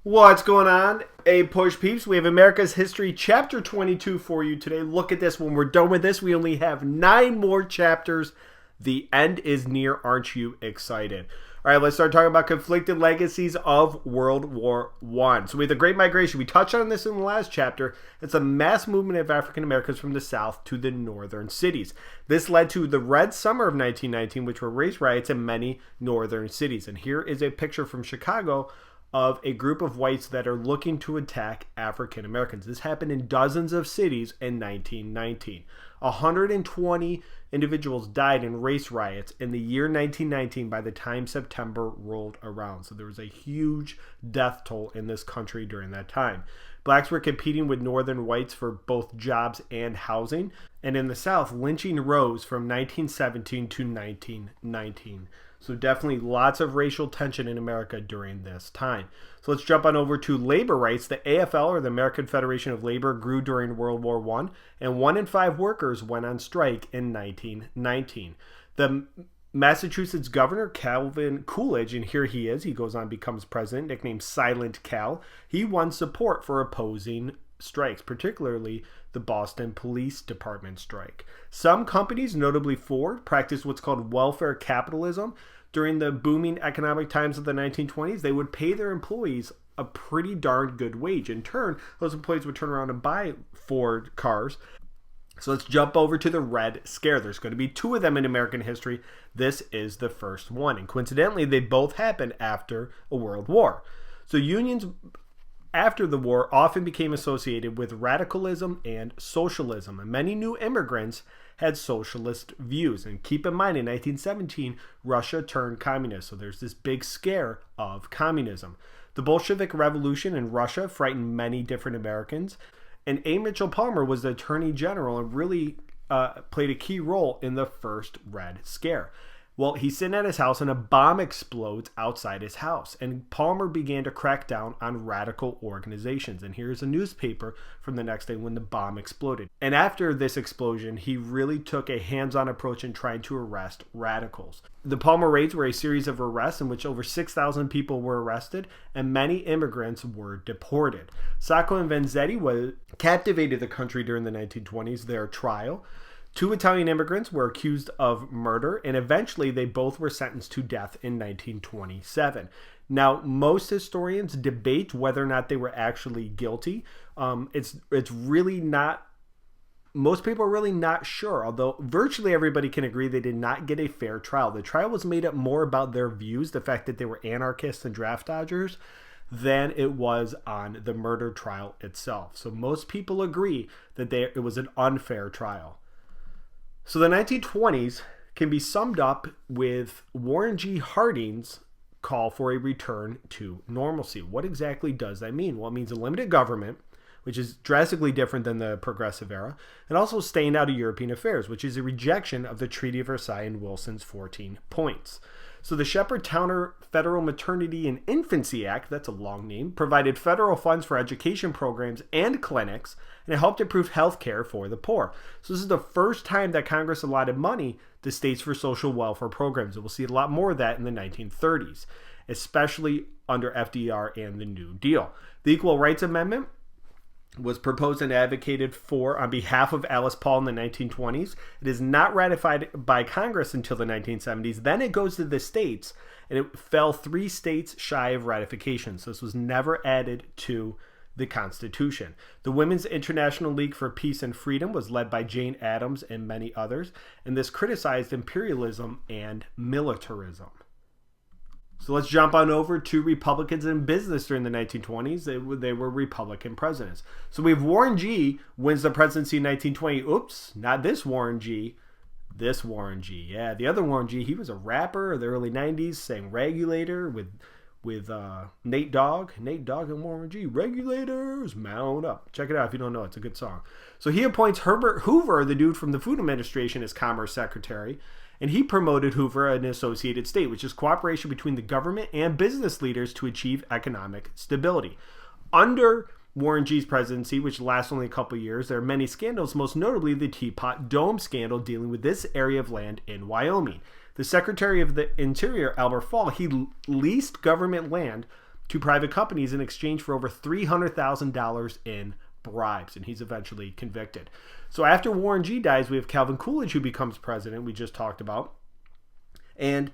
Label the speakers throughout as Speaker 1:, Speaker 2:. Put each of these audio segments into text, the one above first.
Speaker 1: What's going on, APUSH peeps? We have America's History Chapter 22 for you today. Look at this. When we're done with this, we only have 9 more chapters. The end is near. Aren't you excited? All right, let's start talking about conflicted legacies of World War I. So we had the Great Migration. We touched on this in the last chapter. It's a mass movement of African Americans from the South to the northern cities. This led to the Red Summer of 1919, which were race riots in many northern cities. And here is a picture from Chicago of a group of whites that are looking to attack African Americans. This happened in dozens of cities in 1919. 120 individuals died in race riots in the year 1919 by the time September rolled around. So there was a huge death toll in this country during that time. Blacks were competing with northern whites for both jobs and housing. And in the South, lynching rose from 1917 to 1919. So definitely lots of racial tension in America during this time. So let's jump on over to labor rights. The AFL, or the American Federation of Labor, grew during World War I, and 1 in 5 workers went on strike in 1919. The Massachusetts governor, Calvin Coolidge, and here he is, he goes on, becomes president, nicknamed Silent Cal. He won support for opposing strikes, particularly the Boston Police Department strike. Some companies, notably Ford, practiced what's called welfare capitalism. During the booming economic times of the 1920s, they would pay their employees a pretty darn good wage. In turn, those employees would turn around and buy Ford cars. So let's jump over to the Red Scare. There's going to be 2 of them in American history. This is the first one. And coincidentally, they both happened after a world war. So unions after the war often became associated with radicalism and socialism, and many new immigrants had socialist views. And keep in mind, in 1917, Russia turned communist, so there's this big scare of communism. The Bolshevik Revolution in Russia frightened many different Americans, and A. Mitchell Palmer was the Attorney General and really played a key role in the first Red Scare. Well, he's sitting at his house and a bomb explodes outside his house. And Palmer began to crack down on radical organizations. And here's a newspaper from the next day when the bomb exploded. And after this explosion, he really took a hands-on approach in trying to arrest radicals. The Palmer raids were a series of arrests in which over 6,000 people were arrested and many immigrants were deported. Sacco and Vanzetti captivated the country during the 1920s. Their trial. 2 Italian immigrants were accused of murder, and eventually they both were sentenced to death in 1927. Now, most historians debate whether or not they were actually guilty. It's really not. Most people are really not sure, although virtually everybody can agree they did not get a fair trial. The trial was made up more about their views, the fact that they were anarchists and draft dodgers, than it was on the murder trial itself. So most people agree that it was an unfair trial. So the 1920s can be summed up with Warren G. Harding's call for a return to normalcy. What exactly does that mean? Well, it means a limited government, which is drastically different than the progressive era, and also staying out of European affairs, which is a rejection of the Treaty of Versailles and Wilson's 14 points. So the Shepard-Towner Federal Maternity and Infancy Act, that's a long name, provided federal funds for education programs and clinics, and it helped improve health care for the poor. So this is the first time that Congress allotted money to states for social welfare programs. And we'll see a lot more of that in the 1930s, especially under FDR and the New Deal. The Equal Rights Amendment was proposed and advocated for on behalf of Alice Paul in the 1920s. It is not ratified by Congress until the 1970s. Then it goes to the states, and it fell 3 states shy of ratification. So this was never added to the Constitution. The Women's International League for Peace and Freedom was led by Jane Addams and many others, and this criticized imperialism and militarism. So let's jump on over to Republicans in business during the 1920s. They were Republican presidents. So we have Warren G. wins the presidency in 1920. Oops, not this Warren G. This Warren G. Yeah, the other Warren G. He was a rapper in the early 90s, sang Regulator with Nate Dogg. Nate Dogg and Warren G. Regulators, mount up. Check it out if you don't know. It's a good song. So he appoints Herbert Hoover, the dude from the Food Administration, as Commerce Secretary. And he promoted Hoover an associated state, which is cooperation between the government and business leaders to achieve economic stability. Under Warren G's presidency, which lasts only a couple years, there are many scandals, most notably the Teapot Dome scandal dealing with this area of land in Wyoming. The Secretary of the Interior, Albert Fall, he leased government land to private companies in exchange for over $300,000 in bribes, and he's eventually convicted. So after Warren G dies, we have Calvin Coolidge, who becomes president, we just talked about. And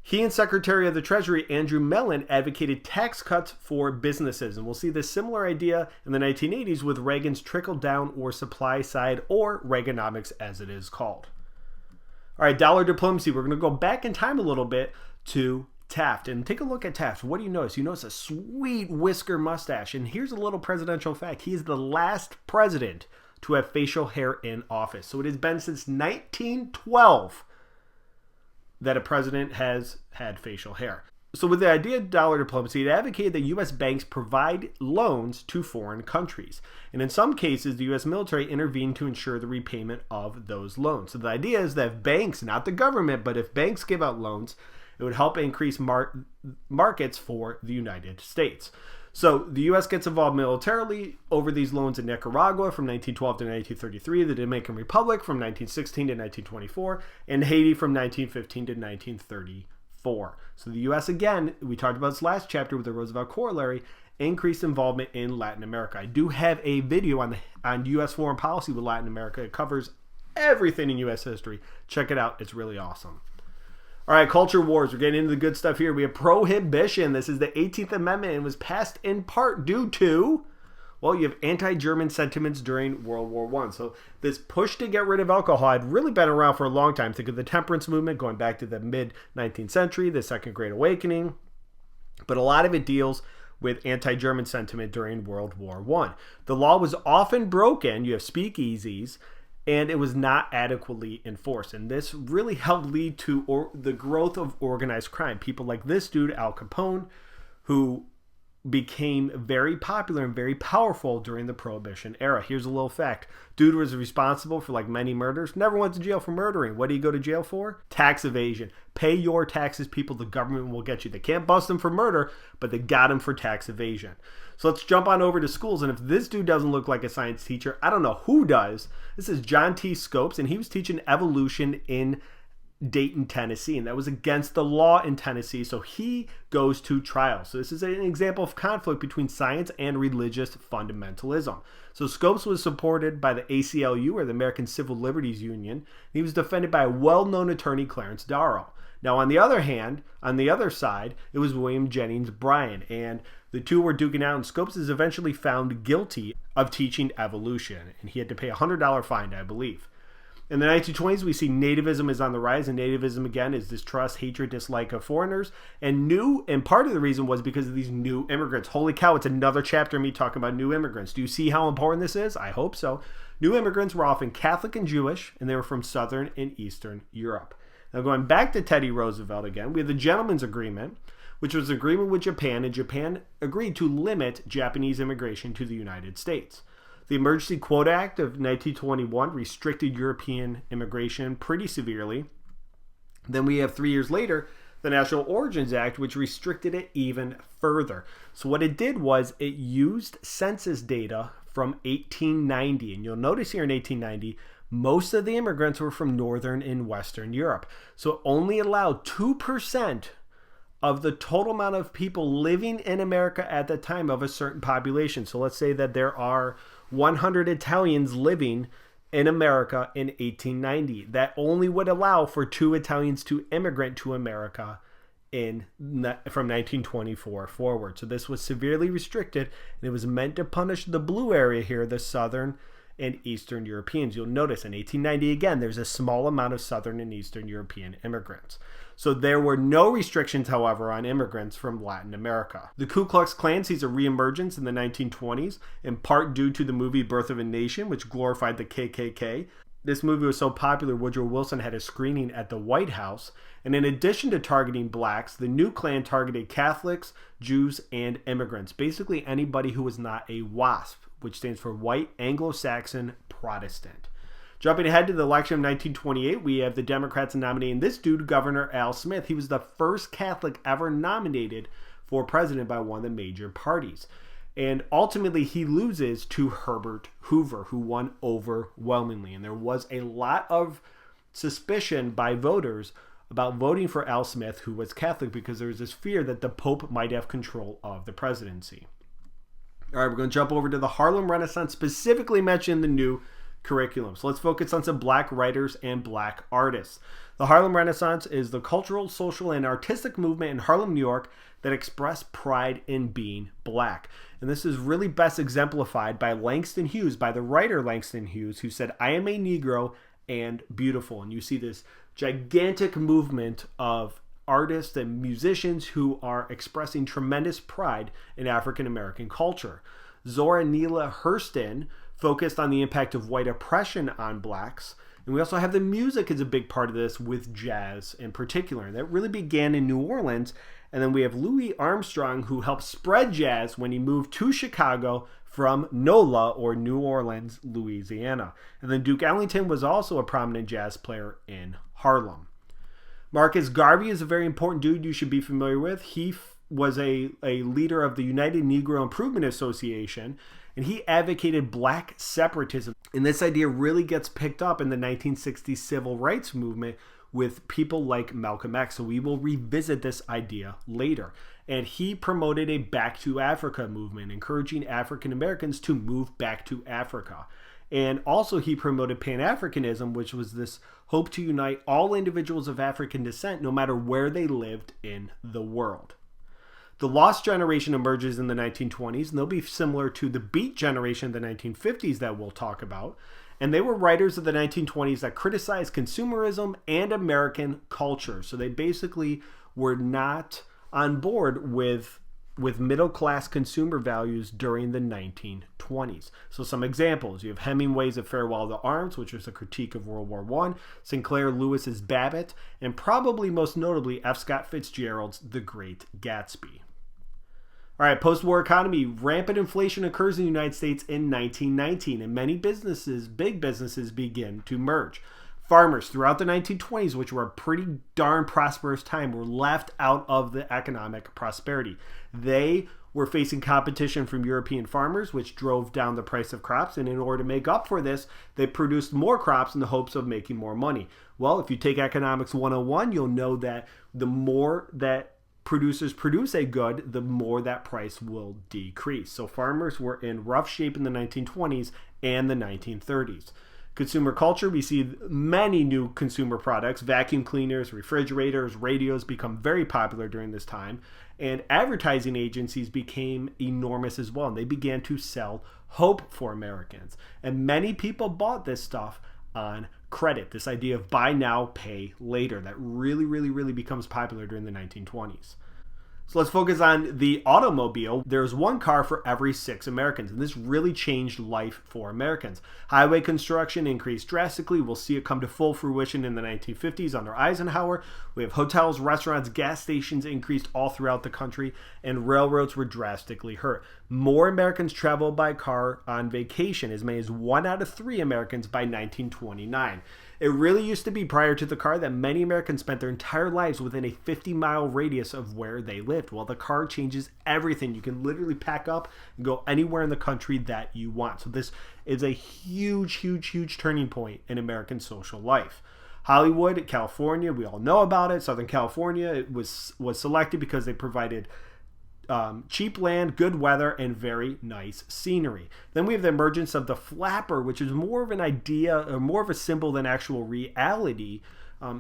Speaker 1: he and Secretary of the Treasury Andrew Mellon advocated tax cuts for businesses. And we'll see this similar idea in the 1980s with Reagan's trickle-down or supply side, or Reaganomics as it is called. All right, dollar diplomacy. We're going to go back in time a little bit to Taft. And take a look at Taft. What do you notice? You notice a sweet whisker mustache. And here's a little presidential fact. He is the last president to have facial hair in office. So it has been since 1912 that a president has had facial hair. So with the idea of dollar diplomacy, it advocated that U.S. banks provide loans to foreign countries. And in some cases, the U.S. military intervened to ensure the repayment of those loans. So the idea is that if banks, not the government, but if banks give out loans, it would help increase markets for the United States. So the U.S. gets involved militarily over these loans in Nicaragua from 1912 to 1933, the Dominican Republic from 1916 to 1924, and Haiti from 1915 to 1934. So the U.S., again, we talked about this last chapter with the Roosevelt Corollary, increased involvement in Latin America. I do have a video on U.S. foreign policy with Latin America. It covers everything in U.S. history. Check it out. It's really awesome. All right, culture wars. We're getting into the good stuff here. We have prohibition. This is the 18th Amendment and was passed in part due to, well, you have anti-German sentiments during World War I. So this push to get rid of alcohol had really been around for a long time. Think of the temperance movement going back to the mid-19th century, the Second Great Awakening. But a lot of it deals with anti-German sentiment during World War I. The law was often broken. You have speakeasies, and it was not adequately enforced. And this really helped lead to the growth of organized crime. People like this dude, Al Capone, who became very popular and very powerful during the Prohibition era. Here's a little fact. Dude was responsible for like many murders. Never went to jail for murdering. What do you go to jail for? Tax evasion. Pay your taxes, people. The government will get you. They can't bust him for murder, but they got him for tax evasion. So let's jump on over to schools. And if this dude doesn't look like a science teacher, I don't know who does. This is John T. Scopes, and he was teaching evolution in Dayton, Tennessee, and that was against the law in Tennessee, so he goes to trial. So this is an example of conflict between science and religious fundamentalism. So Scopes was supported by the ACLU, or the American Civil Liberties Union. He was defended by a well-known attorney, Clarence Darrow. Now, on the other hand, on the other side, it was William Jennings Bryan, and the two were duking out, and Scopes is eventually found guilty of teaching evolution, and he had to pay a $100 fine, I believe. In the 1920s, we see nativism is on the rise, and nativism, again, is distrust, hatred, dislike of foreigners, and part of the reason was because of these new immigrants. Holy cow, it's another chapter of me talking about new immigrants. Do you see how important this is? I hope so. New immigrants were often Catholic and Jewish, and they were from Southern and Eastern Europe. Now, going back to Teddy Roosevelt again, we have the Gentleman's Agreement, which was an agreement with Japan, and Japan agreed to limit Japanese immigration to the United States. The Emergency Quota Act of 1921 restricted European immigration pretty severely. Then we have 3 years later, the National Origins Act, which restricted it even further. So what it did was it used census data from 1890. And you'll notice here in 1890, most of the immigrants were from Northern and Western Europe. So it only allowed 2% of the total amount of people living in America at the time of a certain population. So let's say that there are 100 Italians living in America in 1890. That only would allow for 2 Italians to immigrate to America from 1924 forward. So this was severely restricted, and it was meant to punish the blue area here, the Southern and Eastern Europeans. You'll notice in 1890, again, there's a small amount of Southern and Eastern European immigrants. So there were no restrictions, however, on immigrants from Latin America. The Ku Klux Klan sees a reemergence in the 1920s, in part due to the movie Birth of a Nation, which glorified the KKK. This movie was so popular, Woodrow Wilson had a screening at the White House. And in addition to targeting blacks, the new Klan targeted Catholics, Jews, and immigrants. Basically anybody who was not a WASP, which stands for White Anglo-Saxon Protestant. Jumping ahead to the election of 1928, we have the Democrats nominating this dude, Governor Al Smith. He was the first Catholic ever nominated for president by one of the major parties. And ultimately, he loses to Herbert Hoover, who won overwhelmingly. And there was a lot of suspicion by voters about voting for Al Smith, who was Catholic, because there was this fear that the Pope might have control of the presidency. All right, we're going to jump over to the Harlem Renaissance, specifically mentioned in the new curriculum. So let's focus on some black writers and black artists. The Harlem Renaissance is the cultural, social, and artistic movement in Harlem, New York that expressed pride in being black. And this is really best exemplified by Langston Hughes, by the writer Langston Hughes, who said, "I am a Negro and beautiful." And you see this gigantic movement of artists and musicians who are expressing tremendous pride in African American culture. Zora Neale Hurston focused on the impact of white oppression on blacks. And we also have the music as a big part of this, with jazz in particular. And that really began in New Orleans. And then we have Louis Armstrong, who helped spread jazz when he moved to Chicago from NOLA, or New Orleans, Louisiana. And then Duke Ellington was also a prominent jazz player in Harlem. Marcus Garvey is a very important dude you should be familiar with. He was a leader of the United Negro Improvement Association, and he advocated black separatism. And this idea really gets picked up in the 1960s civil rights movement with people like Malcolm X. So we will revisit this idea later. And he promoted a Back to Africa movement, encouraging African Americans to move back to Africa. And also he promoted Pan-Africanism, which was this hope to unite all individuals of African descent, no matter where they lived in the world. The Lost Generation emerges in the 1920s, and they'll be similar to the Beat Generation of the 1950s that we'll talk about. And they were writers of the 1920s that criticized consumerism and American culture. So they basically were not on board with middle-class consumer values during the 1920s. So some examples. You have Hemingway's A Farewell to Arms, which was a critique of World War I, Sinclair Lewis's Babbitt, and probably most notably F. Scott Fitzgerald's The Great Gatsby. All right, post-war economy. Rampant inflation occurs in the United States in 1919, and many businesses, big businesses, begin to merge. Farmers throughout the 1920s, which were a pretty darn prosperous time, were left out of the economic prosperity. They were facing competition from European farmers, which drove down the price of crops, and in order to make up for this, they produced more crops in the hopes of making more money. Well, if you take Economics 101, you'll know that the more that producers produce a good, the more that price will decrease. So farmers were in rough shape in the 1920s and the 1930s. Consumer culture, we see many new consumer products, vacuum cleaners, refrigerators, radios become very popular during this time, and advertising agencies became enormous as well, and they began to sell hope for Americans. And many people bought this stuff on credit, this idea of buy now, pay later, that really becomes popular during the 1920s. So let's focus on the automobile. There's one car for every 6 Americans, and this really changed life for Americans. Highway construction increased drastically. We'll see it come to full fruition in the 1950s under Eisenhower. We have hotels, restaurants, gas stations increased all throughout the country, and railroads were drastically hurt. More Americans traveled by car on vacation, as many as 1 out of 3 Americans by 1929. It really used to be, prior to the car, that many Americans spent their entire lives within a 50-mile radius of where they lived. Well, the car changes everything. You can literally pack up and go anywhere in the country that you want. So this is a huge turning point in American social life. Hollywood, California, we all know about it. Southern California, it was selected because they provided cheap land, good weather, and very nice scenery. Then we have the emergence of the flapper, which is more of an idea, or more of a symbol than actual reality.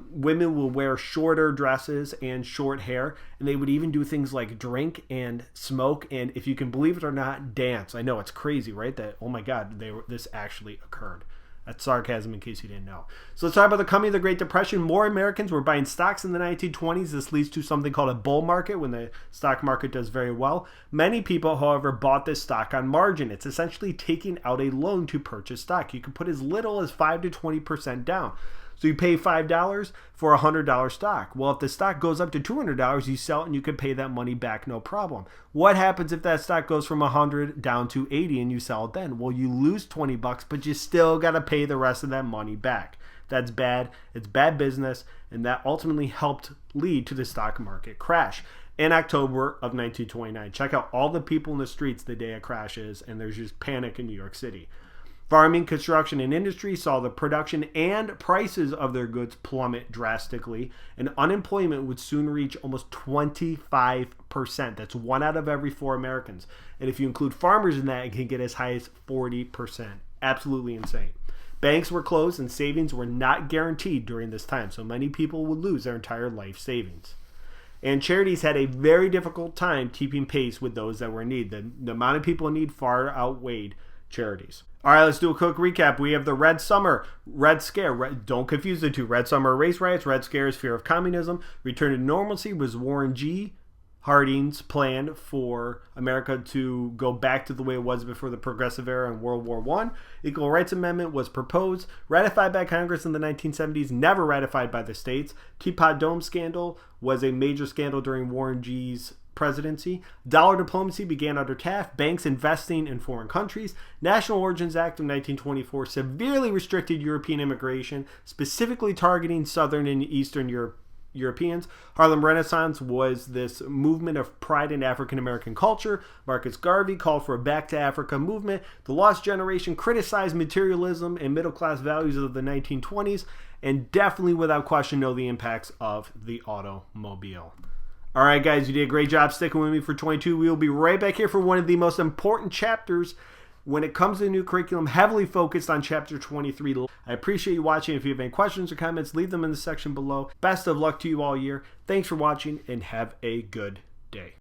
Speaker 1: Women will wear shorter dresses and short hair, and they would even do things like drink and smoke, and if you can believe it or not, dance. I know, it's crazy, right? That, oh my God, this actually occurred. That's sarcasm in case you didn't know. So let's talk about the coming of the Great Depression. More Americans were buying stocks in the 1920s. This leads to something called a bull market, when the stock market does very well. Many people, however, bought this stock on margin. It's essentially taking out a loan to purchase stock. You can put as little as 5 to 20% down. So you pay $5 for a $100 stock. Well, if the stock goes up to $200, you sell it and you can pay that money back, no problem. What happens if that stock goes from 100 down to 80 and you sell it then? Well, you lose $20, but you still got to pay the rest of that money back. That's bad. It's bad business, and that ultimately helped lead to the stock market crash in October of 1929. Check out all the people in the streets the day it crashes, and there's just panic in New York City. Farming, construction, and industry saw the production and prices of their goods plummet drastically, and unemployment would soon reach almost 25%. That's 1 out of every 4 Americans. And if you include farmers in that, it can get as high as 40%. Absolutely insane. Banks were closed and savings were not guaranteed during this time, so many people would lose their entire life savings. And charities had a very difficult time keeping pace with those that were in need. The amount of people in need far outweighed charities. All right, let's do a quick recap. We have the Red Summer, Red Scare. Don't confuse the two. Red Summer, race riots. Red Scare is fear of communism. Return to normalcy was Warren G. Harding's plan for America to go back to the way it was before the Progressive Era in World War I. Equal Rights Amendment was proposed, ratified by Congress in the 1970s, never ratified by the states. Teapot Dome scandal was a major scandal during Warren G's presidency. Dollar diplomacy began under Taft. Banks investing in foreign countries. National Origins Act of 1924 severely restricted European immigration, specifically targeting Southern and Eastern Europeans. Harlem Renaissance was this movement of pride in African American culture. Marcus Garvey called for a Back to Africa movement. The Lost Generation criticized materialism and middle class values of the 1920s, and definitely without question know the impacts of the automobile. All right, guys, you did a great job sticking with me for 22. We will be right back here for one of the most important chapters when it comes to the new curriculum, heavily focused on Chapter 23. I appreciate you watching. If you have any questions or comments, leave them in the section below. Best of luck to you all year. Thanks for watching, and have a good day.